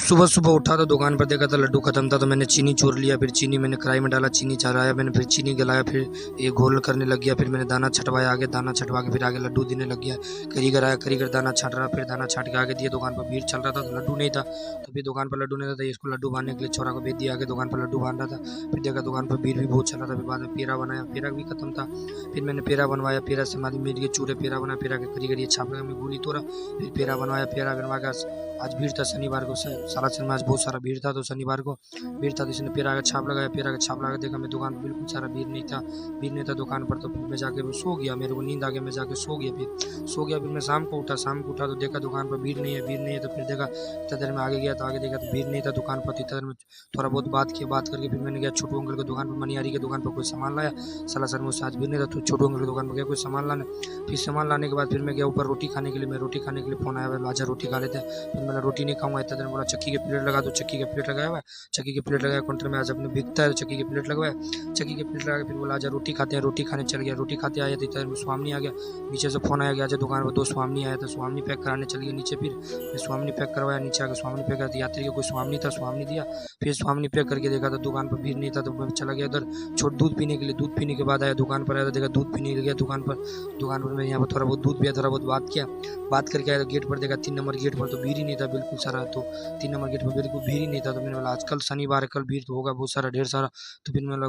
सुबह सुबह उठा तो दुकान पर देखा था लड्डू खत्म था, तो मैंने चीनी चूर लिया। फिर चीनी मैंने कढ़ाई में डाला, चीनी चढ़ाया मैंने, फिर चीनी गलाया, फिर ये घोल करने लग गया। फिर मैंने दाना छटवाया, आगे दाना छटवा के फिर आगे लड्डू देने लग गया। कारीगर आया, कारीगर दाना छाट रहा, फिर दाना छाट के आगे दिया। दुकान पर भीड़ चल रहा था तो लड्डू नहीं था, तो फिर दुकान पर लड्डू नहीं था तो इसको लड्डू बांधने के लिए छोरा को भेज दिया। आगे दुकान पर लड्डू बांध रहा था, फिर देखा दुकान पर भीड़ भी बहुत चल रहा था। फिर बाद में पेड़ा बनाया, पेड़ा भी खत्म था। फिर मैंने पेड़ा बनवाया, पेड़ा से माली मिल के चूरे पेड़ा बनाया, पेड़ा के कारीगर ये छाप लगा, मैं गोली तोड़ा, फिर पेड़ा बनवाया। पेड़ा बनवा के आज भीड़ था शनिवार को, सालासर में आज बहुत सारा भीड़ था, तो शनिवार को भीड़ था तो इसने पेड़ा का छाप लगाया। पेड़ा का छाप लगा देखा मैं दुकान पर बिल्कुल सारा भीड़ नहीं था दुकान पर। तो फिर मैं जाके सो गया, मेरे को नींद आ गया, मैं जाके सो गया। फिर सो गया, फिर मैं शाम को उठा तो देखा दुकान पर भीड़ नहीं है, तो फिर देखा इतना देर में आगे गया तो आगे देखा तो भीड़ नहीं था दुकान पर। इतना देर में थोड़ा बहुत बात किया, बात करके फिर मैंने गया छोटू अंकल की दुकान पर, मनियारी की दुकान पर कोई सामान लाया। सालासर में उससे आज भीड़ नहीं था तो छोटू अंकल की दुकान पर गया कोई सामान लाने। फिर सामान लाने के बाद फिर मैं गया ऊपर रोटी खाने के लिए। मैं रोटी खाने के लिए फ़ोन आया हुआ, आजा रोटी खा लेते हैं। फिर मैंने रोटी नहीं खाऊंगा, इतना देर बोला चक्की के प्लेट लगा दो। चक्की के प्लेट लगाया हुआ है, चक्की के प्लेट लगाया काउंटर में, आज अपने बिकता है तो चक्की के प्लेट लगवाया। चक्की के प्लेट लगा के फिर बोला आजा रोटी खाते हैं। रोटी खाने चल गया, रोटी खाते आया तो इतना देर में स्वामी आ गया। नीचे से फ़ोन आया गया, आजा दुकान पर 2 स्वामी आया था, स्वामी पैक कराने चल गया नीचे। फिर मैं स्वामी पैक करवाया, नीचे आकर स्वामी पैक कर दिया। यात्री का कोई स्वामी था, स्वामी दिया। फिर स्वामी पैक करके देखा तो दुकान पर भीड़ नहीं था, तो मैं चला गया उधर छोट दूध पीने के लिए। दूध पीने के बाद आया दुकान पर, आया तो देखा दूध पीने गया दुकान पर। मैं यहाँ पर थोड़ा बहुत दूध पिया, थोड़ा बहुत बात किया। बात करके आया तो गेट पर देखा 3 नंबर गेट पर तो भीड़ ही नहीं था बिल्कुल सारा। तो 3 नंबर गेट पर बिल्कुल भीड़ ही नहीं था, तो मैंने बोला आज कल शनिवार है, कल भीड़ तो होगा बहुत सारा, ढेर सारा। तो फिर मैंने